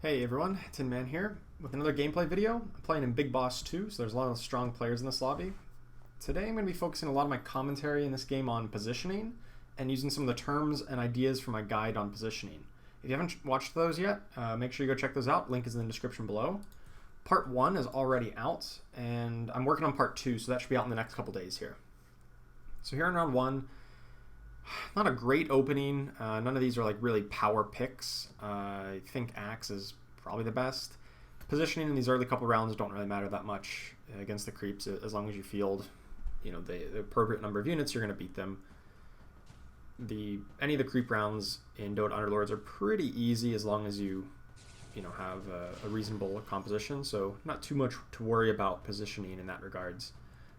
Hey everyone, Tin Man here with another gameplay video. I'm playing in Big Boss 2, so there's a lot of strong players in this lobby. Today I'm going to be focusing a lot of my commentary in this game on positioning and using some of the terms and ideas from my guide on positioning. If you haven't watched those yet, make sure you go check those out. Link is in the description below. Part 1 is already out, and I'm working on Part 2, so that should be out in the next couple days here. So here in round 1, not a great opening. None of these are like really power picks. I think Axe is probably the best. Positioning in these early couple rounds don't really matter that much against the creeps. As long as you field, the appropriate number of units, you're going to beat them. Any of the creep rounds in Dota Underlords are pretty easy as long as you have a reasonable composition. So not too much to worry about positioning in that regards,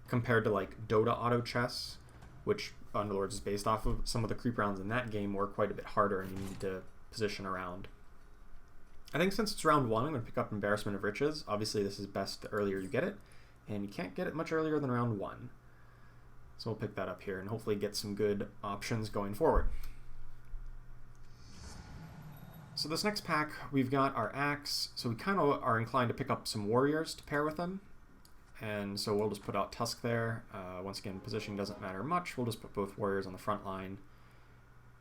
compared to like Dota Auto Chess, which Underlords is based off of. Some of the creep rounds in that game were quite a bit harder and you need to position around. I think since it's round 1, I'm going to pick up Embarrassment of Riches. Obviously this is best the earlier you get it, and you can't get it much earlier than round 1. So we'll pick that up here and hopefully get some good options going forward. So this next pack, we've got our Axe, so we kind of are inclined to pick up some Warriors to pair with them. And so we'll just put out Tusk there. Once again, positioning doesn't matter much. We'll just put both Warriors on the front line.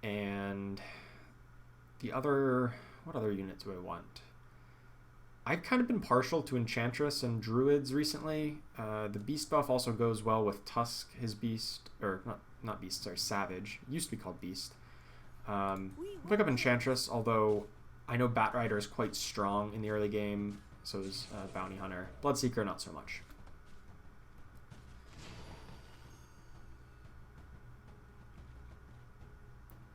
And what other unit do I want? I've kind of been partial to Enchantress and Druids recently. The Beast buff also goes well with Tusk, his Beast, or not Beast, sorry, Savage. It used to be called Beast. Pick up Enchantress, although I know Batrider is quite strong in the early game. So is Bounty Hunter. Bloodseeker, not so much.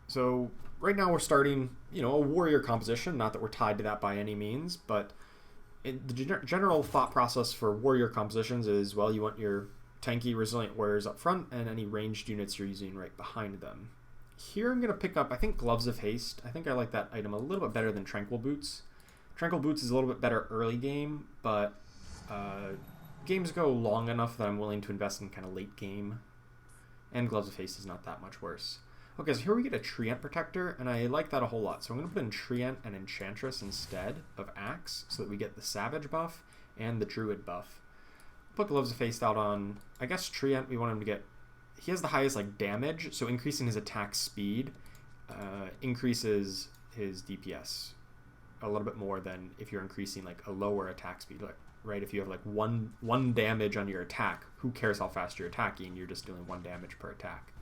So right now we're starting, a warrior composition. Not that we're tied to that by any means, but the general thought process for warrior compositions is, well, you want your tanky, resilient warriors up front and any ranged units you're using right behind them. Here I'm going to pick up, I think, Gloves of Haste. I think I like that item a little bit better than Tranquil Boots. Tranquil Boots is a little bit better early game, but games go long enough that I'm willing to invest in kind of late game. And Gloves of Haste is not that much worse. Okay, so here we get a Treant Protector, and I like that a whole lot. So I'm going to put in Treant and Enchantress instead of Axe, so that we get the Savage buff and the Druid buff. Put Gloves of Haste out on, I guess, Treant. We want him to get, he has the highest damage, so increasing his attack speed increases his DPS a little bit more than if you're increasing a lower attack speed. Right, if you have one damage on your attack, who cares how fast you're attacking? You're just doing 1 damage per attack.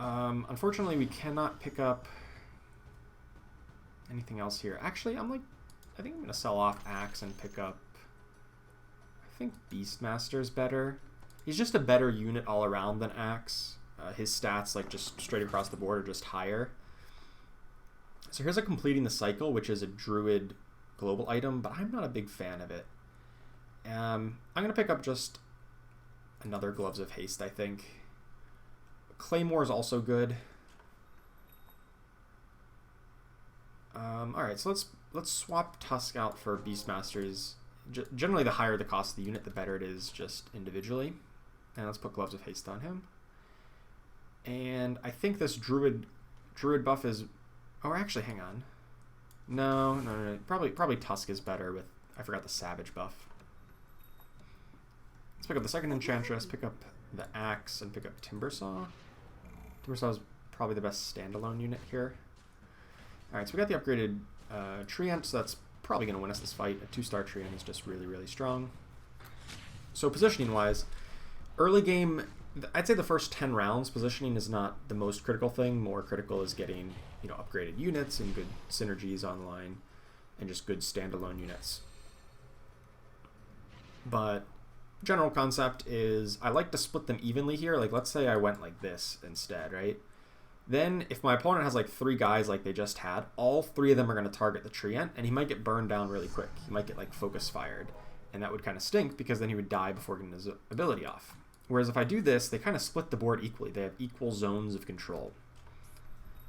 Unfortunately, we cannot pick up anything else here. Actually, I think I'm going to sell off Axe and pick up, I think Beastmaster is better. He's just a better unit all around than Axe. His stats, just straight across the board, are just higher. So here's a Completing the Cycle, which is a Druid global item, but I'm not a big fan of it. I'm going to pick up just another Gloves of Haste, I think. Claymore is also good. Alright, so let's swap Tusk out for Beastmasters. Generally, the higher the cost of the unit, the better it is just individually. And let's put Gloves of Haste on him. And I think this Druid buff is... Oh, actually, hang on. No. Probably Tusk is better with... I forgot the Savage buff. Let's pick up the second Enchantress, pick up the Axe, and pick up Timbersaw. Timbersaw is probably the best standalone unit here. Alright, so we got the upgraded Treant, so that's probably going to win us this fight. A 2-star Treant is just really, really strong. So positioning-wise, early game, I'd say the first 10 rounds, positioning is not the most critical thing. More critical is getting, upgraded units and good synergies online and just good standalone units. But general concept is I like to split them evenly here. Let's say I went like this instead, right? Then if my opponent has 3 guys like they just had, all 3 of them are going to target the Treant, and he might get burned down really quick. He might get focus fired, and that would kind of stink because then he would die before getting his ability off. Whereas if I do this, they kind of split the board equally. They have equal zones of control.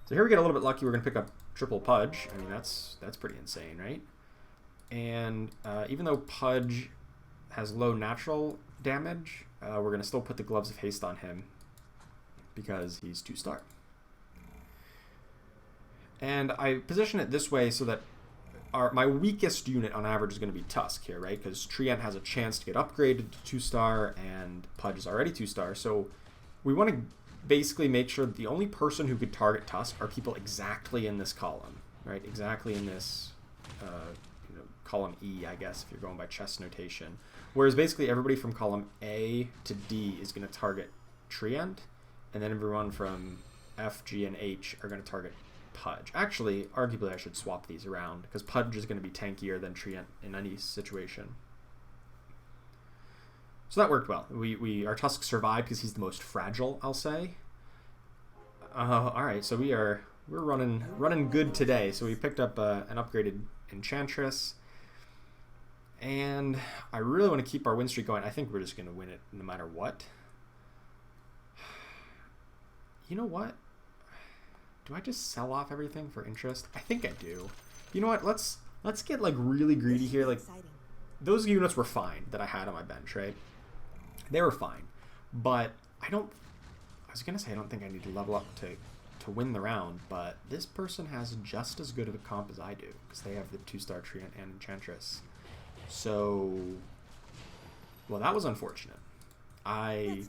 So here we get a little bit lucky. We're going to pick up Triple Pudge. I mean, that's pretty insane, right? And even though Pudge has low natural damage, we're going to still put the Gloves of Haste on him because he's 2-star. And I position it this way so that my weakest unit on average is going to be Tusk here, right? Because Treant has a chance to get upgraded to 2-star, and Pudge is already 2-star. So we want to basically make sure that the only person who could target Tusk are people exactly in this column, right? Exactly in this column E, I guess, if you're going by chess notation. Whereas basically everybody from column A to D is going to target Treant, and then everyone from F, G, and H are going to target Pudge. Actually, arguably I should swap these around, because Pudge is going to be tankier than Treant in any situation. So that worked well. Our Tusk survived because he's the most fragile, I'll say. Alright, so we're running good today. So we picked up an upgraded Enchantress. And I really want to keep our win streak going. I think we're just going to win it no matter what. You know what? Do I just sell off everything for interest? I think I do. You know what? Let's get like really greedy here. Like, those units were fine that I had on my bench, right? They were fine. But I was going to say I don't think I need to level up to win the round, but this person has just as good of a comp as I do, because they have the 2-star Treant and Enchantress. So, well, that was unfortunate. I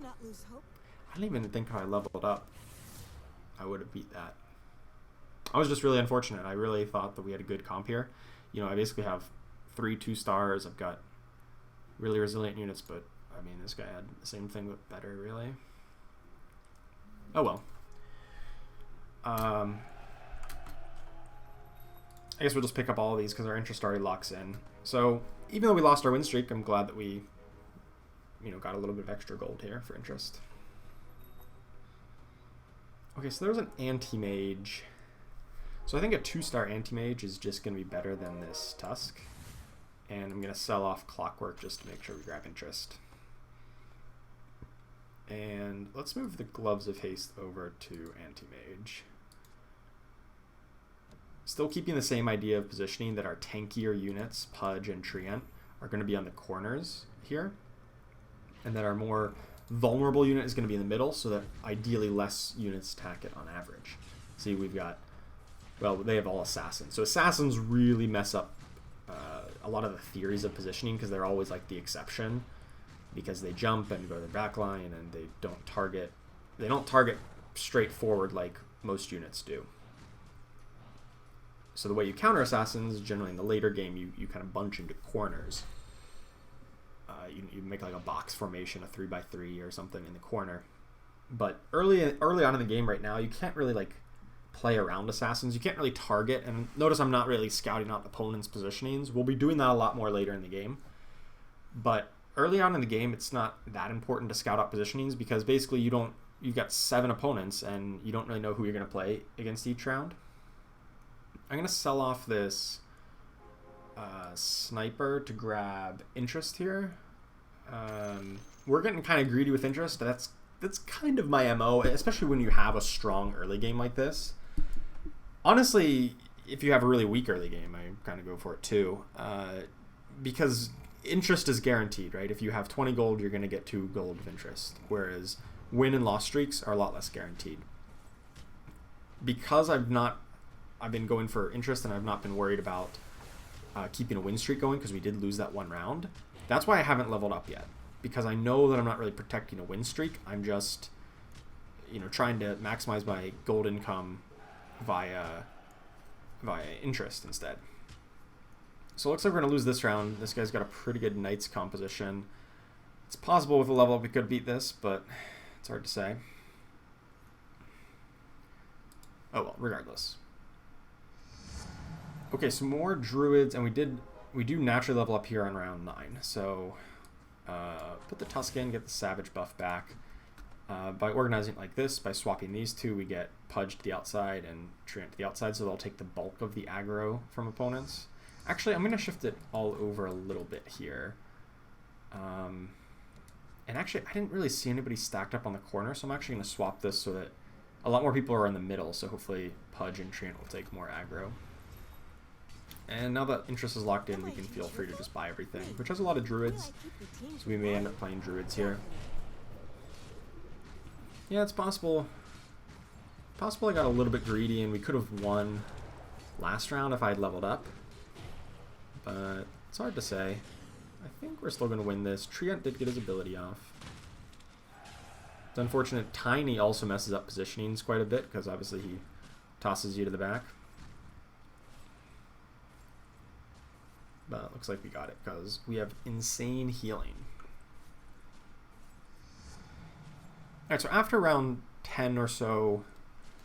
don't even think how I leveled up I would have beat that. I was just really unfortunate. I really thought that we had a good comp here. You know, I basically have 3 2-stars. I've got really resilient units, but I mean, this guy had the same thing but better, really. Oh well. I guess we'll just pick up all of these because our interest already locks in. So even though we lost our win streak, I'm glad that we, got a little bit of extra gold here for interest. Okay, so there was an anti-mage. So I think a 2-star anti-mage is just going to be better than this Tusk. And I'm going to sell off Clockwork just to make sure we grab interest. And let's move the Gloves of Haste over to anti-mage. Still keeping the same idea of positioning that our tankier units, Pudge and Treant, are going to be on the corners here. And that our more vulnerable unit is going to be in the middle, so that ideally less units attack it on average. See, we've got, well, they have all assassins. So assassins really mess up a lot of the theories of positioning, because they're always like the exception, because they jump and go to the back line and they don't target straight forward like most units do. So the way you counter assassins, generally in the later game, you kind of bunch into corners. You make like a box formation, a 3x3 or something in the corner. But early on in the game right now, you can't really like play around assassins. You can't really target. And notice I'm not really scouting out opponents' positionings. We'll be doing that a lot more later in the game. But early on in the game, it's not that important to scout out positionings, because basically you've got 7 opponents and you don't really know who you're going to play against each round. I'm going to sell off this sniper to grab interest here. We're getting kind of greedy with interest. That's kind of my MO, especially when you have a strong early game like this. Honestly, if you have a really weak early game, I kind of go for it too. Because interest is guaranteed, right? If you have 20 gold, you're going to get 2 gold of interest. Whereas win and loss streaks are a lot less guaranteed. Because I've been going for interest and I've not been worried about keeping a win streak going, because we did lose that one round. That's why I haven't leveled up yet, because I know that I'm not really protecting a win streak. I'm just, trying to maximize my gold income via interest instead. So it looks like we're going to lose this round. This guy's got a pretty good Knights composition. It's possible with a level up we could beat this, but it's hard to say. Oh well, regardless. Okay, so more druids, and we do naturally level up here on round 9. So put the Tusk in, get the Savage buff back. By organizing it like this, by swapping these two, we get Pudge to the outside and Treant to the outside, so they'll take the bulk of the aggro from opponents. Actually, I'm going to shift it all over a little bit here. And actually, I didn't really see anybody stacked up on the corner, so I'm actually going to swap this so that a lot more people are in the middle, so hopefully Pudge and Treant will take more aggro. And now that interest is locked in, we can feel free to just buy everything, which has a lot of druids, so we may end up playing druids here. Yeah, it's possible. Possible I got a little bit greedy and we could have won last round if I had leveled up. But it's hard to say. I think we're still going to win this. Treant did get his ability off. It's unfortunate. Tiny also messes up positionings quite a bit because obviously he tosses you to the back. But it looks like we got it because we have insane healing. Alright, so after round 10 or so,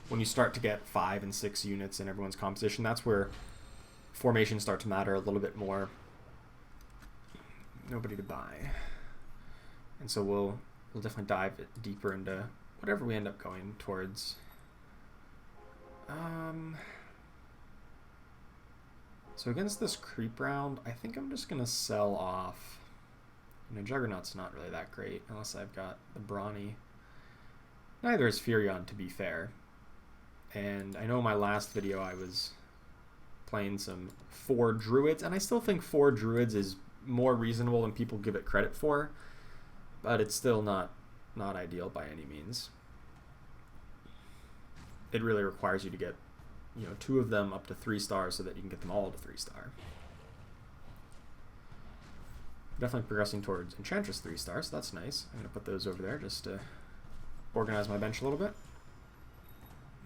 when you start to get 5 and 6 units in everyone's composition, that's where formations start to matter a little bit more. Nobody to buy. And so we'll definitely dive deeper into whatever we end up going towards. So against this creep round, I think I'm just going to sell off. You know, Juggernaut's not really that great unless I've got the Brawny. Neither is Furion, to be fair. And I know in my last video I was playing some 4 Druids, and I still think 4 Druids is more reasonable than people give it credit for, but it's still not ideal by any means. It really requires you to get, you know, 2 of them up to 3 stars so that you can get them all to 3 star. Definitely progressing towards Enchantress 3 stars, so that's nice. I'm going to put those over there just to organize my bench a little bit.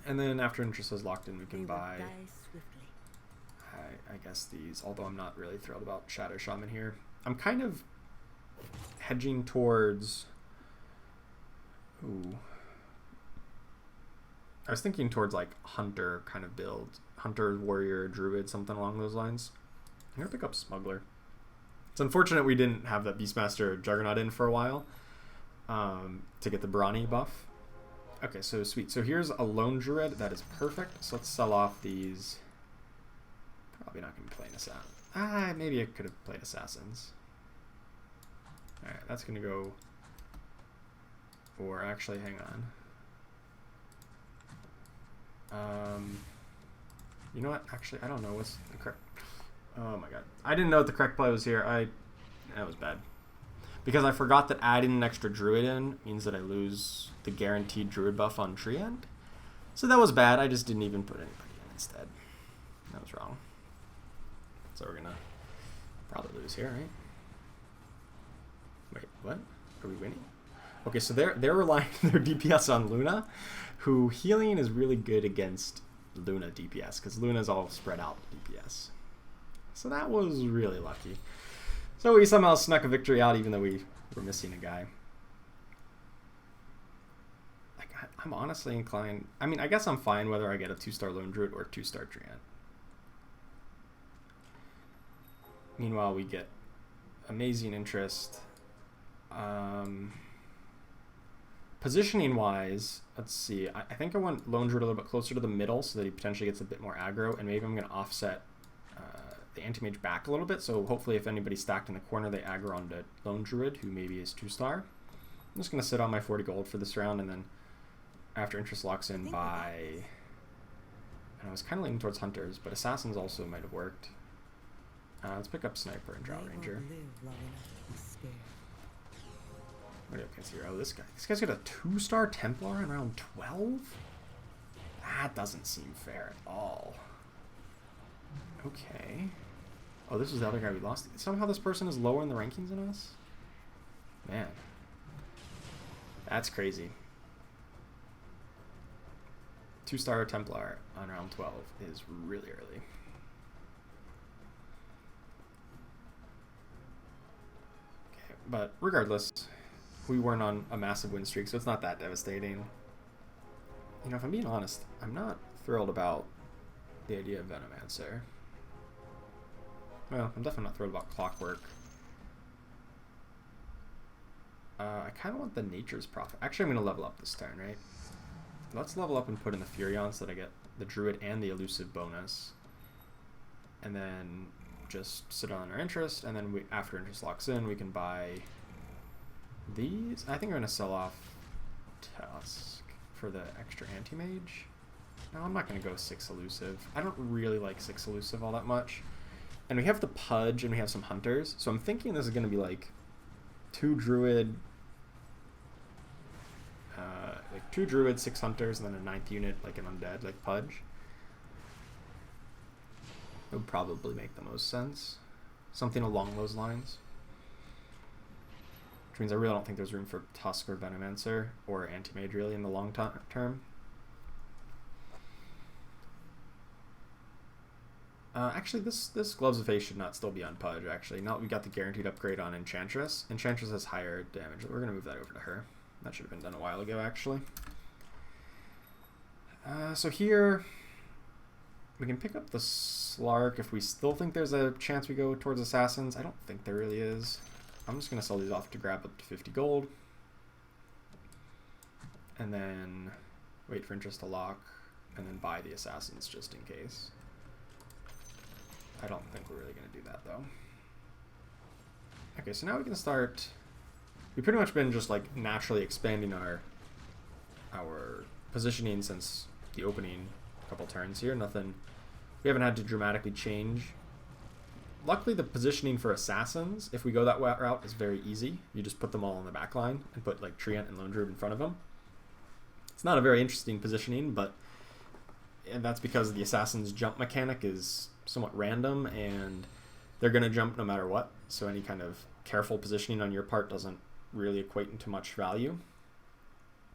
And then after Interest is locked in, we can buy, I guess these, although I'm not really thrilled about Shadow Shaman here. I'm kind of hedging towards, ooh, I was thinking towards like Hunter kind of build. Hunter, Warrior, Druid, something along those lines. I'm going to pick up Smuggler. It's unfortunate we didn't have that Beastmaster Juggernaut in for a while to get the Brawny buff. Okay, so sweet. So here's a Lone Druid. That is perfect. So let's sell off these. Probably not going to be playing Assassin. Maybe I could have played Assassins. Alright, that's going to go... Or actually, hang on. You know what? Actually, I don't know what's the correct... Oh my god. I didn't know what the correct play was here. That was bad. Because I forgot that adding an extra Druid in means that I lose the guaranteed Druid buff on Treant. So that was bad. I just didn't even put anybody in instead. That was wrong. So we're gonna probably lose here, right? Wait, what? Are we winning? Okay, so they're relying their DPS on Luna, who healing is really good against Luna DPS, because Luna's all spread out DPS. So that was really lucky. So we somehow snuck a victory out even though we were missing a guy. Like, I'm honestly inclined... I mean, I guess I'm fine whether I get a 2-star Lone Druid or a 2-star Treant. Meanwhile, we get amazing interest. Positioning-wise, let's see. I think I want Lone Druid a little bit closer to the middle so that he potentially gets a bit more aggro, and maybe I'm going to offset the Anti-Mage back a little bit, so hopefully if anybody's stacked in the corner, they aggro onto Lone Druid, who maybe is 2-star. I'm just going to sit on my 40 gold for this round, and then after interest locks in, buy... And I was kind of leaning towards Hunters, but Assassins also might have worked. Let's pick up Sniper and Drow Ranger. What do you have here? Oh, this guy. This guy's got a 2-star Templar in round 12? That doesn't seem fair at all. Okay. Oh, this is the other guy we lost. Somehow this person is lower in the rankings than us? Man. That's crazy. 2-star Templar on round 12 is really early. Okay, but regardless, we weren't on a massive win streak, so it's not that devastating. You know, if I'm being honest, I'm not thrilled about the idea of Venomancer. Well, I'm definitely not thrilled about Clockwork. I kind of want the Nature's Prophet. Actually, I'm going to level up this turn, right? Let's level up and put in the Furion so that I get the Druid and the Elusive bonus. And then just sit on our interest, and then after interest locks in, we can buy these. I think I'm going to sell off Tusk for the extra Anti-Mage. No, I'm not going to go 6 Elusive. I don't really like 6 Elusive all that much. And we have the Pudge and we have some Hunters, so I'm thinking this is going to be like 2 Druid, like 2 druids, 6 hunters, and then a 9th unit, like an undead, like Pudge. It would probably make the most sense. Something along those lines. Which means I really don't think there's room for Tusk or Venomancer or Anti-Mage really in the long term. Actually, this Gloves of Haste should not still be on Pudge, actually. Now that we got the guaranteed upgrade on Enchantress. Enchantress has higher damage. We're going to move that over to her. That should have been done a while ago, actually. So here, we can pick up the Slark if we still think there's a chance we go towards Assassins. I don't think there really is. I'm just going to sell these off to grab up to 50 gold. And then wait for interest to lock. And then buy the Assassins just in case. I don't think we're really going to do that, though. Okay, so now we can start... We've pretty much been just, like, naturally expanding our positioning since the opening couple turns here. Nothing... We haven't had to dramatically change. Luckily, the positioning for Assassins, if we go that route, is very easy. You just put them all on the back line and put, like, Treant and Lone Druid in front of them. It's not a very interesting positioning, but... And that's because the Assassin's jump mechanic is somewhat random, and they're going to jump no matter what, so any kind of careful positioning on your part doesn't really equate into much value.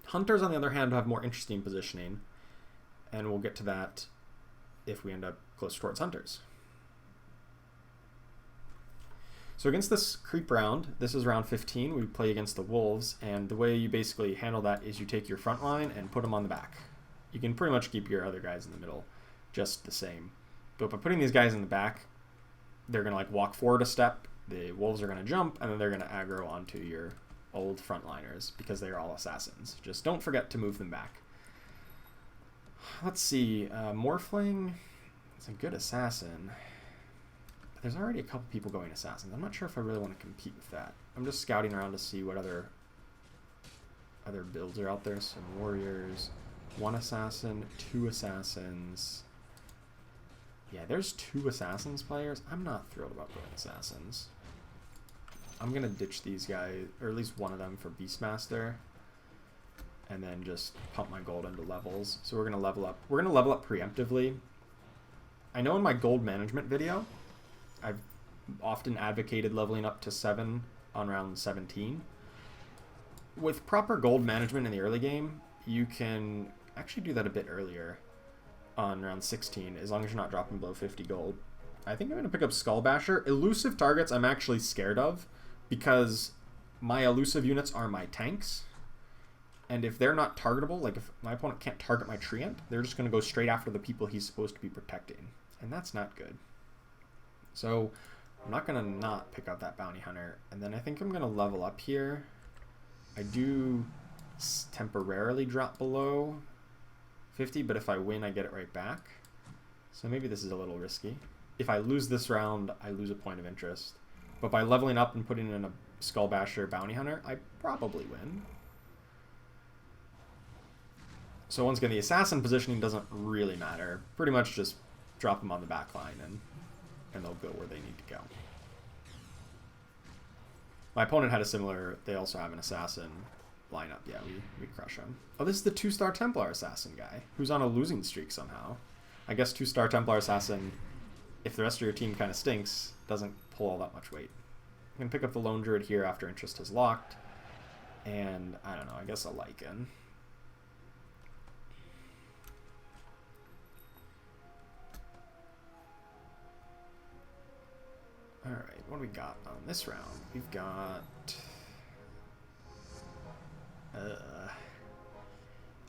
Hunters, on the other hand, have more interesting positioning, and we'll get to that if we end up close towards Hunters. So against this creep round, this is round 15, we play against the Wolves, and the way you basically handle that is you take your front line and put them on the back. You can pretty much keep your other guys in the middle just the same. But by putting these guys in the back, they're going to like walk forward a step, the Wolves are going to jump, and then they're going to aggro onto your old frontliners because they're all Assassins. Just don't forget to move them back. Let's see, Morphling is a good Assassin. But there's already a couple people going Assassins. I'm not sure if I really want to compete with that. I'm just scouting around to see what other builds are out there. Some Warriors, 1 Assassin, 2 Assassins. Yeah, there's 2 Assassins players. I'm not thrilled about going Assassins. I'm going to ditch these guys, or at least one of them, for Beastmaster. And then just pump my gold into levels. So we're going to level up. We're going to level up preemptively. I know in my gold management video, I've often advocated leveling up to 7 on round 17. With proper gold management in the early game, you can actually do that a bit earlier on round 16, as long as you're not dropping below 50 gold. I think I'm going to pick up Skullbasher. Elusive targets I'm actually scared of, because my elusive units are my tanks. And if they're not targetable, like if my opponent can't target my Treant, they're just going to go straight after the people he's supposed to be protecting. And that's not good. So I'm not going to not pick up that Bounty Hunter. And then I think I'm going to level up here. I do temporarily drop below 50, but if I win, I get it right back. So maybe this is a little risky. If I lose this round, I lose a point of interest. But by leveling up and putting in a Skullbasher Bounty Hunter, I probably win. So once again, the Assassin positioning doesn't really matter. Pretty much just drop them on the back line and they'll go where they need to go. My opponent had a similar, they also have an Assassin lineup. Yeah, we crush him. Oh, this is the 2-star Templar Assassin guy, who's on a losing streak somehow. I guess 2-star Templar Assassin, if the rest of your team kind of stinks, doesn't pull all that much weight. I'm going to pick up the Lone Druid here after interest is locked. And, I don't know, I guess a Lycan. Alright, what do we got on this round? We've got...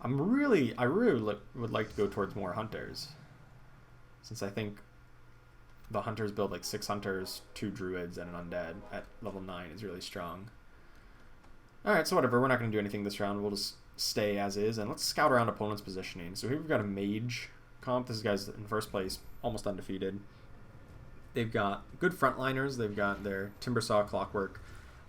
I really would like to go towards more Hunters. Since I think the Hunters build like 6 Hunters, 2 Druids, and an Undead at level 9 is really strong. Alright, so whatever, we're not going to do anything this round. We'll just stay as is, and let's scout around opponent's positioning. So here we've got a Mage comp. This guy's in first place, almost undefeated. They've got good frontliners. They've got their Timbersaw, Clockwork.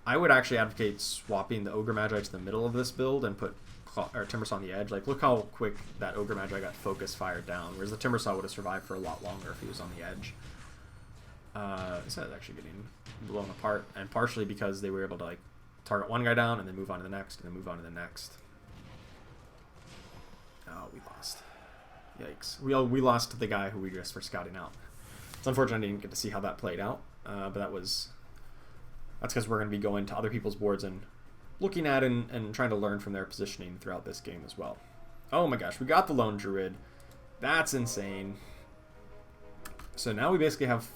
I would actually advocate swapping the Ogre Magi to the middle of this build and put Timbersaw on the edge. Like, look how quick that Ogre Magi got focus fired down, whereas the Timbersaw would have survived for a lot longer if he was on the edge. This guy's actually getting blown apart, and partially because they were able to like target one guy down and then move on to the next and then move on to the next. Oh, we lost. Yikes. We lost to the guy who we just were scouting out. It's unfortunate I didn't get to see how that played out, but that's because we're going to be going to other people's boards and looking at and trying to learn from their positioning throughout this game as well. Oh my gosh, we got the Lone Druid. That's insane. So now we basically have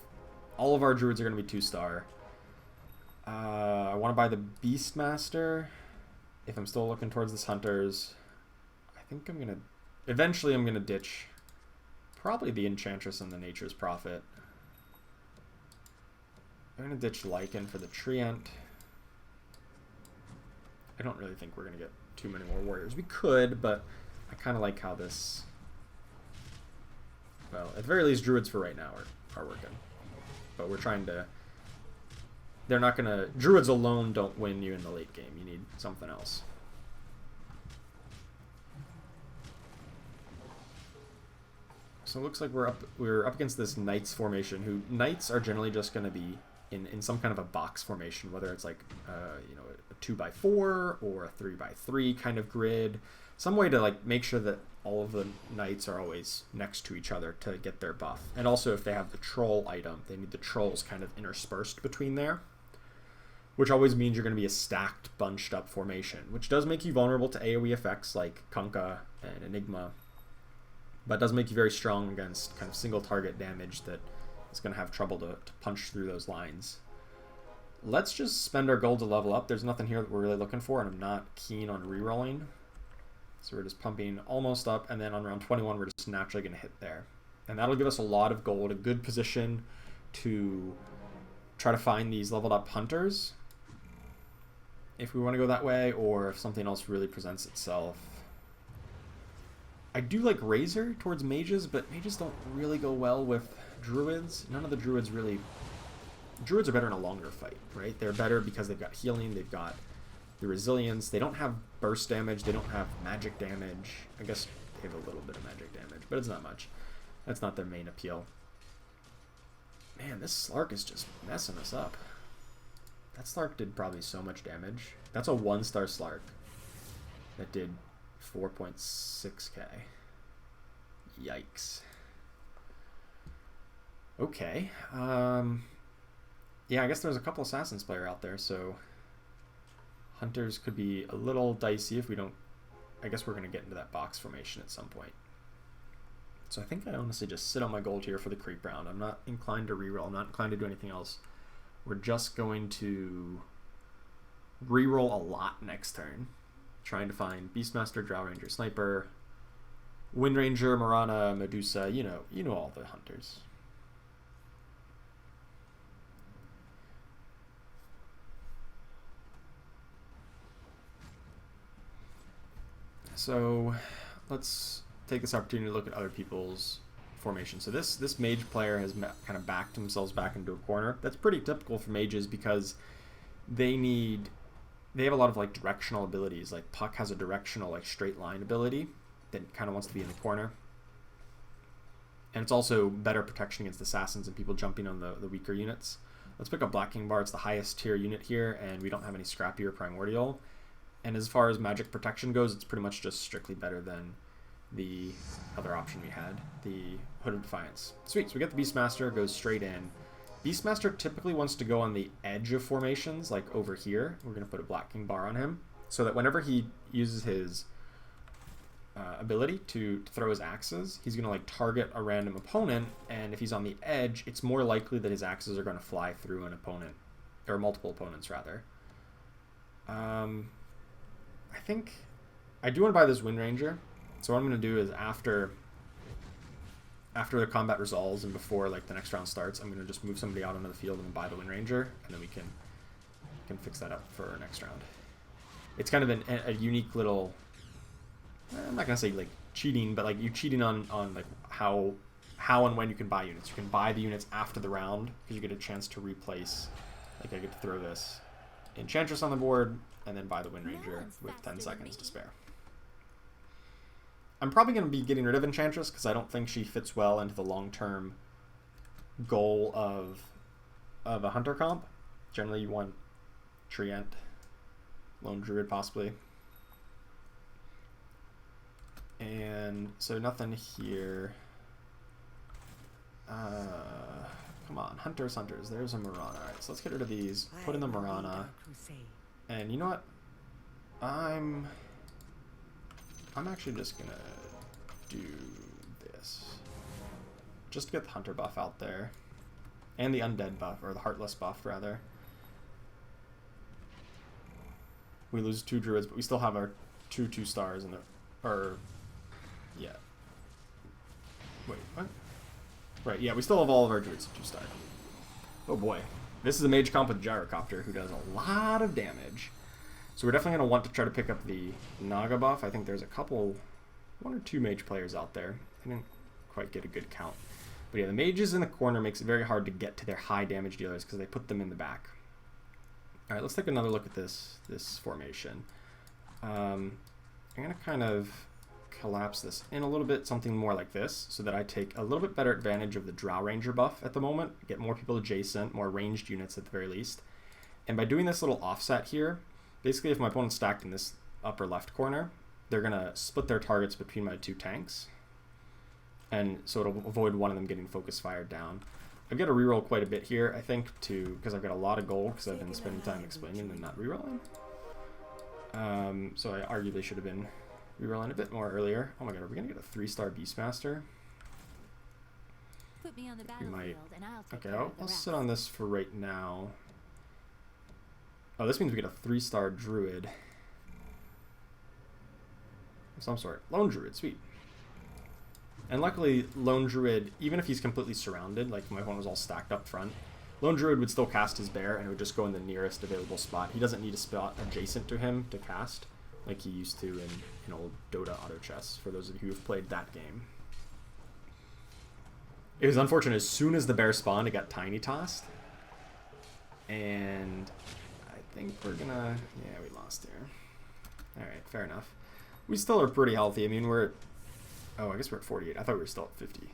all of our Druids are going to be 2-star. I want to buy the Beastmaster if I'm still looking towards this Hunters. I think I'm going to... Eventually I'm going to ditch probably the Enchantress and the Nature's Prophet. I'm going to ditch Lycan for the Treant. I don't really think we're going to get too many more warriors. We could, but I kind of like how this... Well, at the very least, Druids for right now are working. But we're trying to... They're not going to... Druids alone don't win you in the late game. You need something else. So it looks like we're up against this Knights formation, who Knights are generally just going to be in some kind of a box formation, whether it's like you know, a 2x4 or a 3x3 kind of grid, some way to like make sure that all of the Knights are always next to each other to get their buff. And also if they have the troll item, they need the trolls kind of interspersed between there, which always means you're going to be a stacked, bunched up formation, which does make you vulnerable to AoE effects like Kunkka and Enigma, but does make you very strong against kind of single target damage that is going to have trouble to punch through those lines. Let's just spend our gold to level up. There's nothing here that we're really looking for, and I'm not keen on rerolling. So we're just pumping almost up, and then on round 21 we're just naturally going to hit there. And that'll give us a lot of gold, a good position to try to find these leveled up hunters if we want to go that way, or if something else really presents itself. I do like Razor towards mages, but mages don't really go well with druids. None of the druids really... Druids are better in a longer fight, right? They're better because they've got healing, they've got the resilience, they don't have burst damage, they don't have magic damage. I guess they have a little bit of magic damage, but it's not much. That's not their main appeal. Man, this Slark is just messing us up. That Slark did probably so much damage. That's a 1-star Slark that did 4.6k. Yikes. Okay. Yeah, I guess there's a couple Assassins player out there, so Hunters could be a little dicey if we don't... I guess we're going to get into that box formation at some point. So I think I honestly just sit on my gold here for the creep round. I'm not inclined to reroll. I'm not inclined to do anything else. We're just going to reroll a lot next turn, trying to find Beastmaster, Drow Ranger, Sniper, Wind Ranger, Marana, Medusa, you know all the hunters. So let's take this opportunity to look at other people's formation. So this mage player has kind of backed themselves back into a corner. That's pretty typical for mages because they have a lot of like directional abilities. Like Puck has a directional like straight line ability that kind of wants to be in the corner. And it's also better protection against assassins and people jumping on the weaker units. Let's pick up Black King Bar. It's the highest tier unit here, and we don't have any Scrappy or Primordial. And as far as magic protection goes, it's pretty much just strictly better than the other option we had, the Hood of Defiance. Sweet, so we get the Beastmaster, goes straight in. Beastmaster typically wants to go on the edge of formations, like over here. We're going to put a Black King Bar on him, so that whenever he uses his ability to throw his axes, he's going to like target a random opponent, and if he's on the edge, it's more likely that his axes are going to fly through an opponent, or multiple opponents rather. I think I do want to buy this Wind Ranger. So what I'm going to do is after the combat resolves and before like the next round starts, I'm going to just move somebody out onto the field and buy the Wind Ranger, and then we can fix that up for our next round. It's kind of a unique little... I'm not going to say like cheating, but like you cheating on like how and when you can buy units. You can buy the units after the round because you get a chance to replace. Like I get to throw this Enchantress on the board and then buy the Wind Ranger with 10 seconds to spare. I'm probably going to be getting rid of Enchantress because I don't think she fits well into the long-term goal of a Hunter comp. Generally you want Treant, Lone Druid possibly. And so nothing here. Come on, hunters. There's a Marana. Alright, so let's get rid of these. Put in the Marana. And you know what? I'm actually just gonna do this. Just to get the hunter buff out there. And the undead buff, or the heartless buff, rather. We lose 2 druids, but we still have our 2 2-stars in it. Or, yeah. Wait, what? Right, yeah, we still have all of our druids 2-star. Oh boy. This is a mage comp with Gyrocopter who does a lot of damage. So we're definitely going to want to try to pick up the Naga buff. I think there's a couple, 1 or 2 mage players out there. I didn't quite get a good count. But yeah, the mages in the corner makes it very hard to get to their high damage dealers because they put them in the back. Alright, let's take another look at this formation. I'm going to kind of collapse this in a little bit, something more like this, so that I take a little bit better advantage of the Drow Ranger buff at the moment, get more people adjacent, more ranged units at the very least. And by doing this little offset here, basically if my opponent's stacked in this upper left corner, they're going to split their targets between my 2 tanks. And so it'll avoid one of them getting focus fired down. I've got to reroll quite a bit here, I think, because I've got a lot of gold, because I've been spending time explaining and not rerolling. So I arguably should have been rerolling a bit more earlier. Oh my god, are we going to get a 3-star Beastmaster? Put me on the We might. and I'll take Okay, care of the I'll rest. sit on this for right now. Oh, this means we get a 3-star Druid. Of some sort. Lone Druid, sweet. And luckily, Lone Druid, even if he's completely surrounded, like my opponent was all stacked up front, Lone Druid would still cast his bear and it would just go in the nearest available spot. He doesn't need a spot adjacent to him to cast, like he used to in old Dota Auto Chess, for those of you who have played that game. It was unfortunate, as soon as the bear spawned, it got tiny tossed. And I think we're gonna... yeah, we lost here. Alright, fair enough. We still are pretty healthy. I mean, we're... oh, I guess we're at 48. I thought we were still at 50.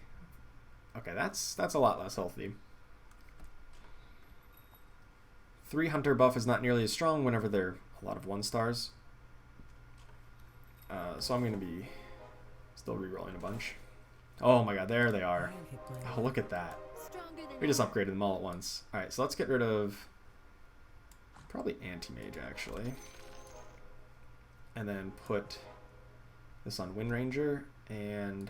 Okay, that's a lot less healthy. 3 hunter buff is not nearly as strong whenever they're a lot of 1-stars. So I'm going to be still rerolling a bunch. Oh my god, there they are. Oh, look at that. We just upgraded them all at once. Alright, so let's get rid of probably anti-mage, actually. And then put this on Wind Ranger. And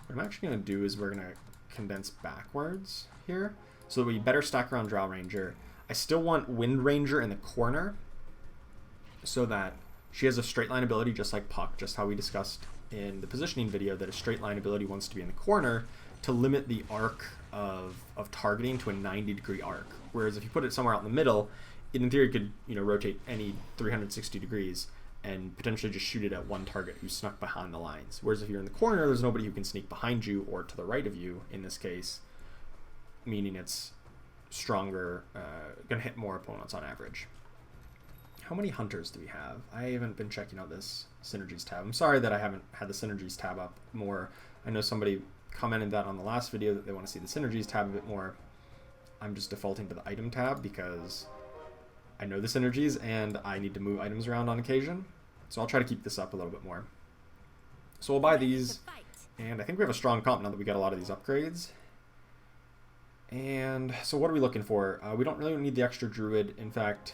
what I'm actually going to do is we're going to condense backwards here. So that we better stack around Drow Ranger. I still want Wind Ranger in the corner so that she has a straight line ability just like Puck, just how we discussed in the positioning video, that a straight line ability wants to be in the corner to limit the arc of targeting to a 90-degree arc. Whereas if you put it somewhere out in the middle, it in theory could, you know, rotate any 360 degrees and potentially just shoot it at one target who's snuck behind the lines. Whereas if you're in the corner, there's nobody who can sneak behind you or to the right of you in this case, meaning it's stronger, gonna hit more opponents on average. How many hunters do we have? I haven't been checking out this synergies tab. I'm sorry that I haven't had the synergies tab up more. I know somebody commented that on the last video that they want to see the synergies tab a bit more. I'm just defaulting to the item tab because I know the synergies and I need to move items around on occasion. So I'll try to keep this up a little bit more. So we'll buy these, and I think we have a strong comp now that we got a lot of these upgrades. And so what are we looking for? We don't really need the extra druid. In fact,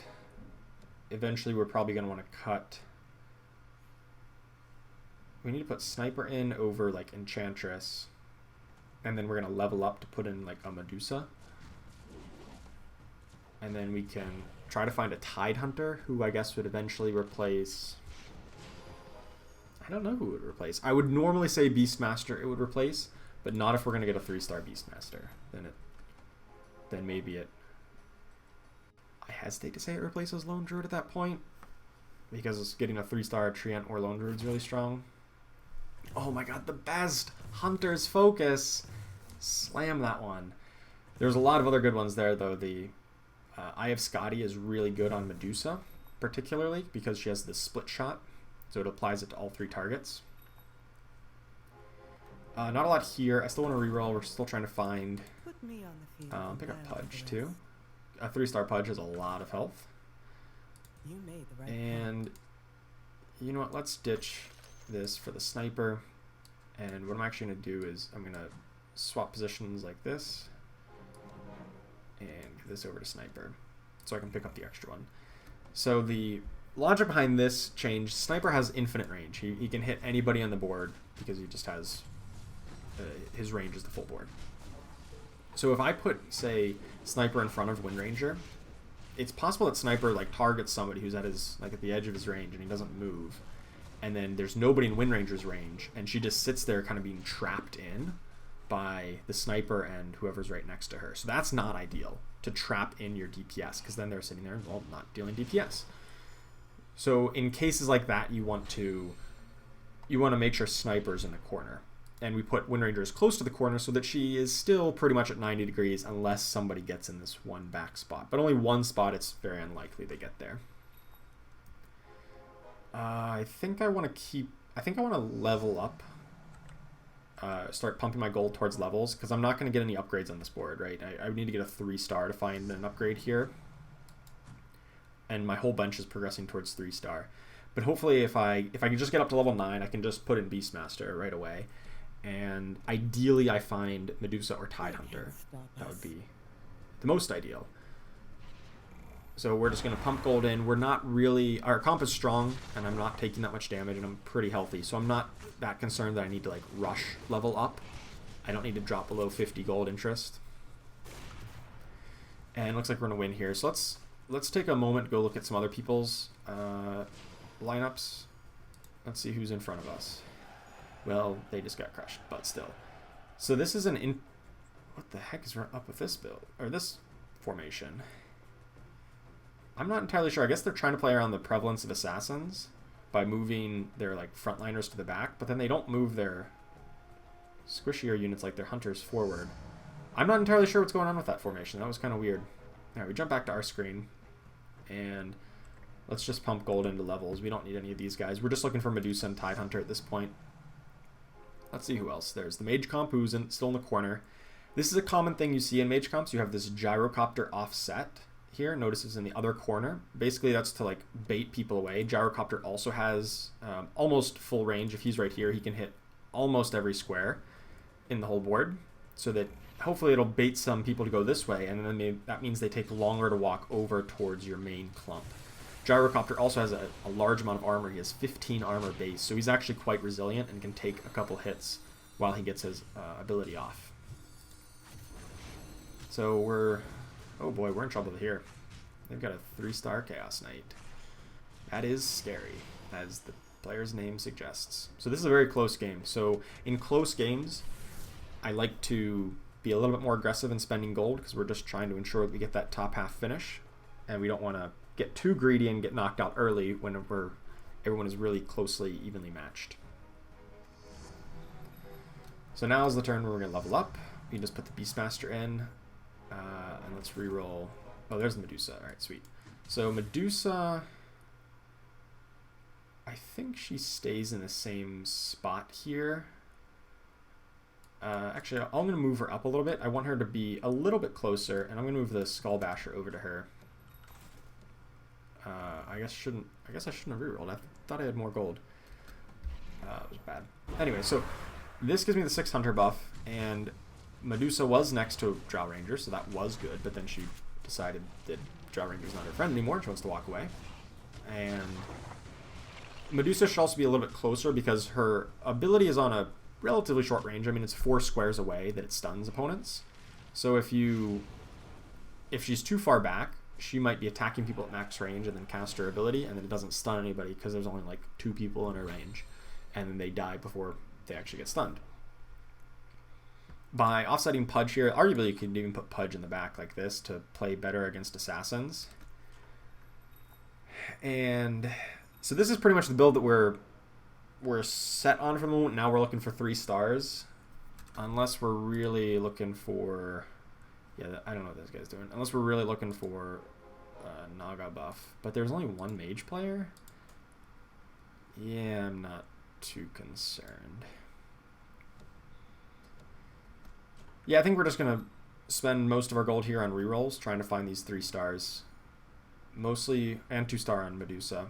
eventually we're probably going to want to cut. We need to put sniper in over like enchantress, and then we're going to level up to put in like a Medusa. And then we can try to find a Tide Hunter, who I guess would eventually replace... I don't know who it would replace. I would normally say Beastmaster it would replace, but not if we're going to get a 3-star Beastmaster. Then maybe it... I hesitate to say it replaces Lone Druid at that point, because getting a 3-star Treant or Lone Druid is really strong. Oh my god, the best! Hunter's Focus! Slam that one. There's a lot of other good ones there, though. The Eye of Scotty is really good on Medusa, particularly, because she has this split shot, so it applies it to all 3 targets. Not a lot here. I still want to reroll. We're still trying to find... pick up Pudge, too. A 3-star Pudge has a lot of health. And you know what? Let's ditch this for the sniper. And what I'm actually going to do is I'm going to swap positions like this and give this over to sniper so I can pick up the extra one. So the logic behind this change, sniper has infinite range. He can hit anybody on the board because he just has his range is the full board. So if I put, say, sniper in front of Wind Ranger, it's possible that sniper like targets somebody who's at his at the edge of his range and he doesn't move, and then there's nobody in Wind Ranger's range, and she just sits there kind of being trapped in by the sniper and whoever's right next to her. So that's not ideal, to trap in your DPS, because then they're sitting there, well, not dealing DPS. So in cases like that, you want to make sure sniper's in the corner. And we put Wind Ranger as close to the corner so that she is still pretty much at 90 degrees unless somebody gets in this one back spot. But only one spot, it's very unlikely they get there. I think I want to level up. Start pumping my gold towards levels, because I'm not going to get any upgrades on this board, right? I would need to get a 3-star to find an upgrade here. And my whole bench is progressing towards 3-star. But hopefully if I can just get up to level 9, I can just put in Beastmaster right away. And ideally I find Medusa or Tidehunter. That would be the most ideal. So we're just going to pump gold in. We're not really... Our comp is strong, and I'm not taking that much damage, and I'm pretty healthy. So I'm not that concerned that I need to, like, rush level up. I don't need to drop below 50 gold interest. And it looks like we're going to win here. So let's take a moment to go look at some other people's lineups. Let's see who's in front of us. Well, they just got crushed, but still. So this is what the heck is up with this build, or this formation? I'm not entirely sure. I guess they're trying to play around the prevalence of assassins by moving their like frontliners to the back, but then they don't move their squishier units like their hunters forward. I'm not entirely sure what's going on with that formation. That was kind of weird. All right, we jump back to our screen, and let's just pump gold into levels. We don't need any of these guys. We're just looking for Medusa and Tidehunter at this point. Let's see who else. There's the Mage Comp, who's still in the corner. This is a common thing you see in Mage Comps. You have this Gyrocopter offset here. Notice it's in the other corner. Basically, that's to like bait people away. Gyrocopter also has almost full range. If he's right here, he can hit almost every square in the whole board. So that hopefully it'll bait some people to go this way, and then that means they take longer to walk over towards your main clump. Gyrocopter also has a large amount of armor. He has 15 armor base, so he's actually quite resilient and can take a couple hits while he gets his ability off. So oh boy, we're in trouble here. They've got a 3-star Chaos Knight. That is scary, as the player's name suggests. So this is a very close game. So in close games, I like to be a little bit more aggressive in spending gold, because we're just trying to ensure that we get that top half finish, and we don't want to get too greedy and get knocked out early when everyone is really closely, evenly matched. So now is the turn where we're going to level up. We can just put the Beastmaster in, and let's reroll. Oh, there's the Medusa. All right, sweet. So Medusa, I think she stays in the same spot here. Actually, I'm going to move her up a little bit. I want her to be a little bit closer, and I'm going to move the Skull Basher over to her. I guess I shouldn't have rerolled. I thought I had more gold. It was bad. Anyway, so this gives me the 6 Hunter buff, and Medusa was next to Drow Ranger, so that was good, but then she decided that Drow Ranger's not her friend anymore. She wants to walk away. And Medusa should also be a little bit closer because her ability is on a relatively short range. I mean, it's 4 squares away that it stuns opponents. So if she's too far back, she might be attacking people at max range and then cast her ability, and then it doesn't stun anybody because there's only like 2 people in her range, and then they die before they actually get stunned. By offsetting Pudge here, arguably you can even put Pudge in the back like this to play better against assassins. And so this is pretty much the build that we're set on for the moment. Now we're looking for 3 stars, unless we're really looking for... Yeah, I don't know what this guy's doing. Unless we're really looking for Naga buff. But there's only 1 mage player? Yeah, I'm not too concerned. Yeah, I think we're just going to spend most of our gold here on rerolls, trying to find these 3 stars. Mostly, and 2-star on Medusa.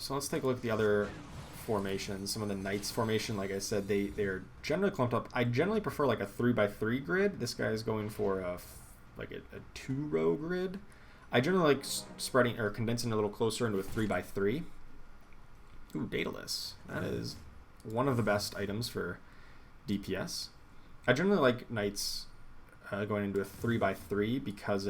So let's take a look at the other formations. Some of the Knights formation, like I said, they're generally clumped up. I generally prefer like a 3x3 grid. This guy is going for a 2-row grid. I generally like spreading or condensing a little closer into a 3x3. Ooh, Daedalus. That is one of the best items for DPS. I generally like Knights going into a 3x3 because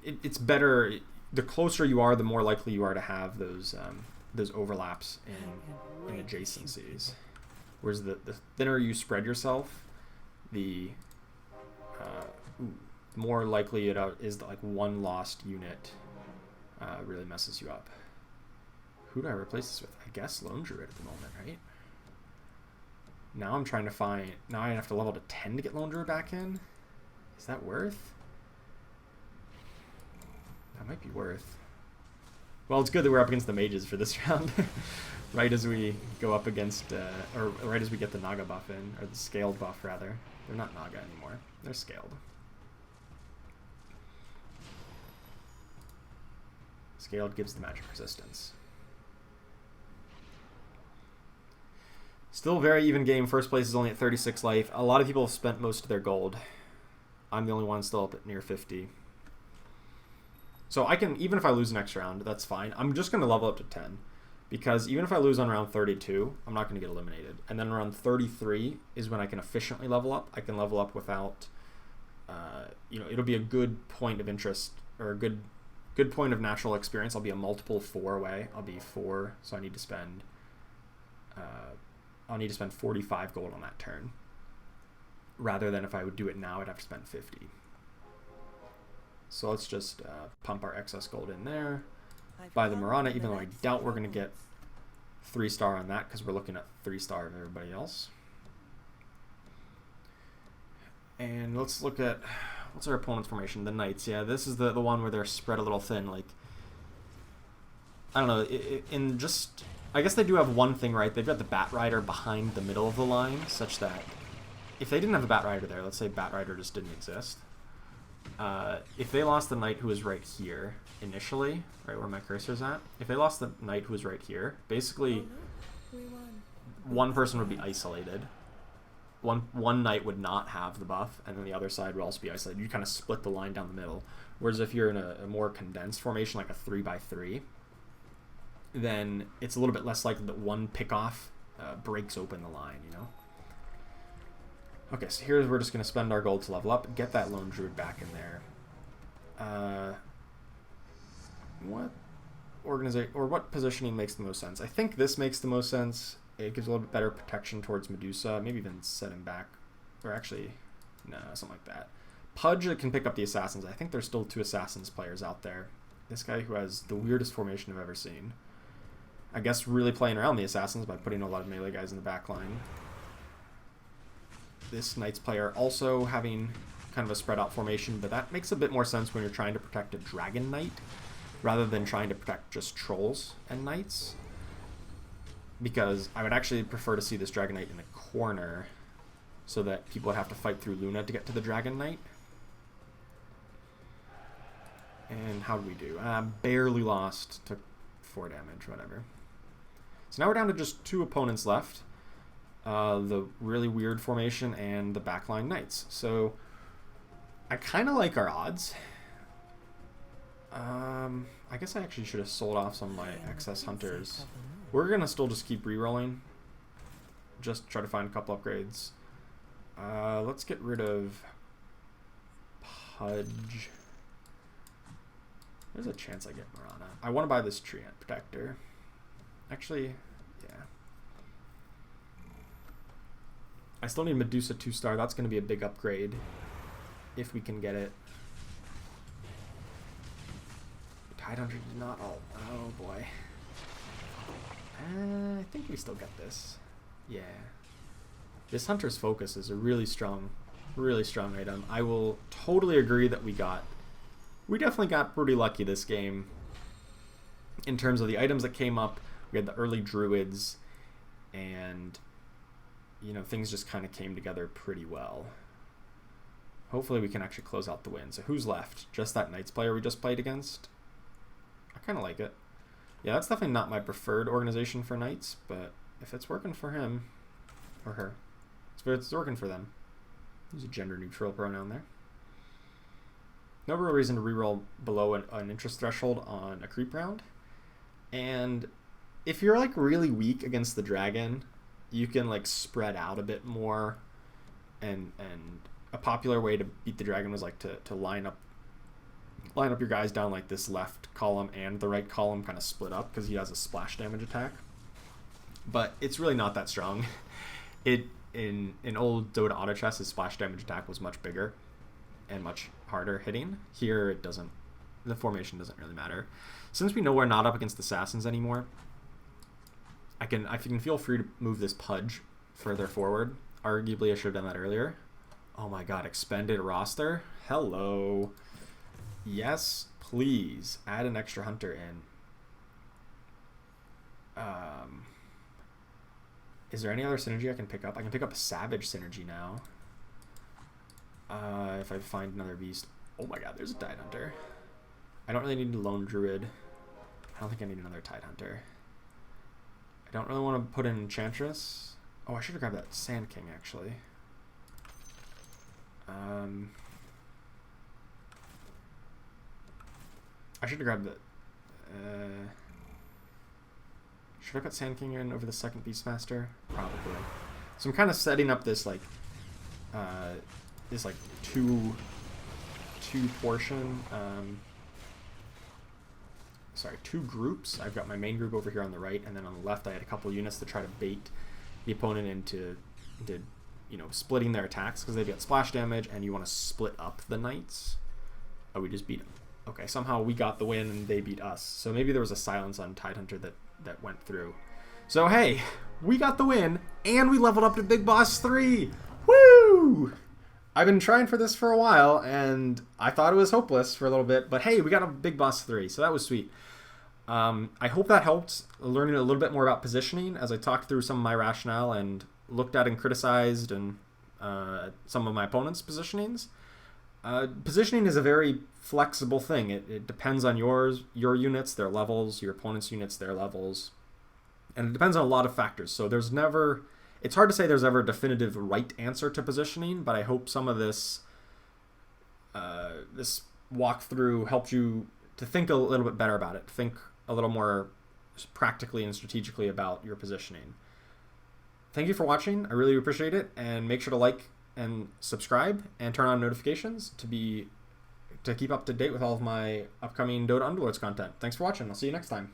it's better. The closer you are, the more likely you are to have those overlaps in adjacencies. Whereas the thinner you spread yourself, the more likely it is that like one lost unit really messes you up. Who do I replace this with? I guess Lone Druid at the moment, right? Now I'm trying to find... Now I have to level to 10 to get Lone Druid back in? Is that worth? That might be worth. Well, it's good that we're up against the mages for this round. Right as we go up against... or right as we get the Naga buff in. Or the scaled buff, rather. They're not Naga anymore. They're scaled. Scaled gives the magic resistance. Still very even game. First place is only at 36 life. A lot of people have spent most of their gold. I'm the only one still up at near 50. So I can, even if I lose next round, that's fine. I'm just going to level up to 10. Because even if I lose on round 32, I'm not going to get eliminated. And then around 33 is when I can efficiently level up. I can level up without, it'll be a good point of interest, or a good point of natural experience. I'll be a multiple 4 away. I'll be 4, so I need to spend... I'll need to spend 45 gold on that turn. Rather than if I would do it now, I'd have to spend 50. So let's just pump our excess gold in there. Buy the Marana, even though I doubt we're going to get 3-star on that because we're looking at 3-star of everybody else. And let's look at, what's our opponent's formation? The Knights. Yeah, this is the one where they're spread a little thin. Like, I don't know, in just... I guess they do have one thing right. They've got the Bat Rider behind the middle of the line, such that if they didn't have a Bat Rider there, let's say Bat Rider just didn't exist, if they lost the Knight who was right here initially, right where my cursor's at, if they lost the Knight who was right here, basically one person would be isolated. One Knight would not have the buff, and then the other side would also be isolated. You kind of split the line down the middle. Whereas if you're in a more condensed formation, like a 3x3, then it's a little bit less likely that one pickoff breaks open the line, you know? Okay, so here's we're just going to spend our gold to level up, get that Lone Druid back in there. What positioning makes the most sense? I think this makes the most sense. It gives a little bit better protection towards Medusa, maybe even set him back. Or actually, no, something like that. Pudge can pick up the Assassins. I think there's still 2 Assassins players out there. This guy who has the weirdest formation I've ever seen. I guess really playing around the Assassins by putting a lot of melee guys in the back line. This Knights player also having kind of a spread out formation, but that makes a bit more sense when you're trying to protect a Dragon Knight rather than trying to protect just Trolls and Knights. Because I would actually prefer to see this Dragon Knight in the corner so that people would have to fight through Luna to get to the Dragon Knight. And how did we do? Barely lost. Took 4 damage, whatever. So now we're down to just 2 opponents left. The really weird formation and the backline Knights. So I kind of like our odds. I guess I actually should have sold off some of my excess hunters. We're going to still just keep re-rolling. Just try to find a couple upgrades. Let's get rid of Pudge. There's a chance I get Marana. I want to buy this Treant Protector. Actually, yeah. I still need Medusa 2-star. That's going to be a big upgrade if we can get it. Tide Hunter did not all. Oh boy. I think we still get this. Yeah. This Hunter's Focus is a really strong item. I will totally agree that we definitely got pretty lucky this game in terms of the items that came up. We had the early Druids, and you know, things just kind of came together pretty well. Hopefully we can actually close out the win. So who's left? Just that Knights player we just played against? A kind of like it. Yeah, that's definitely not my preferred organization for knights, but if it's working for him or her, it's working for them. Use a gender-neutral pronoun there. No real reason to reroll below an interest threshold on a creep round. And if you're like really weak against the dragon, you can like spread out a bit more. And a popular way to beat the dragon was like to line up your guys down like this left column and the right column kind of split up, because he has a splash damage attack. But it's really not that strong. In old Dota auto chess, his splash damage attack was much bigger and much harder hitting. Here it doesn't. The formation doesn't really matter. Since we know we're not up against assassins anymore, I can feel free to move this Pudge further forward. Arguably, I should have done that earlier. Oh my god, expended roster? Hello. Yes, please. Add an extra hunter in. Is there any other synergy I can pick up? I can pick up a Savage synergy now. If I find another beast. Oh my god, there's a Tide Hunter. I don't really need a Lone Druid. I don't think I need another Tide Hunter. I don't really want to put in Enchantress. Oh, I should have grabbed that Sand King, actually. I should have grabbed the... should I put Sand King in over the second Beastmaster? Probably. So I'm kind of setting up this like two portion. Sorry, two groups. I've got my main group over here on the right, and then on the left I had a couple units to try to bait the opponent into splitting their attacks, because they've got splash damage, and you want to split up the knights. Oh, we just beat them. Okay, somehow we got the win and they beat us. So maybe there was a silence on Tidehunter that went through. So hey, we got the win, and we leveled up to Big Boss 3! Woo! I've been trying for this for a while, and I thought it was hopeless for a little bit, but hey, we got a Big Boss 3, so that was sweet. I hope that helped learning a little bit more about positioning as I talked through some of my rationale and looked at and criticized and some of my opponent's positionings. Positioning is a very flexible thing. It depends on your units, their levels, your opponent's units, their levels, and it depends on a lot of factors. So it's hard to say there's ever a definitive right answer to positioning, but I hope some of this walkthrough helped you to think a little bit better about it, think a little more practically and strategically about your positioning. Thank you for watching. I really appreciate it, and make sure to like and subscribe and turn on notifications to keep up to date with all of my upcoming Dota Underlords content. Thanks for watching. I'll see you next time.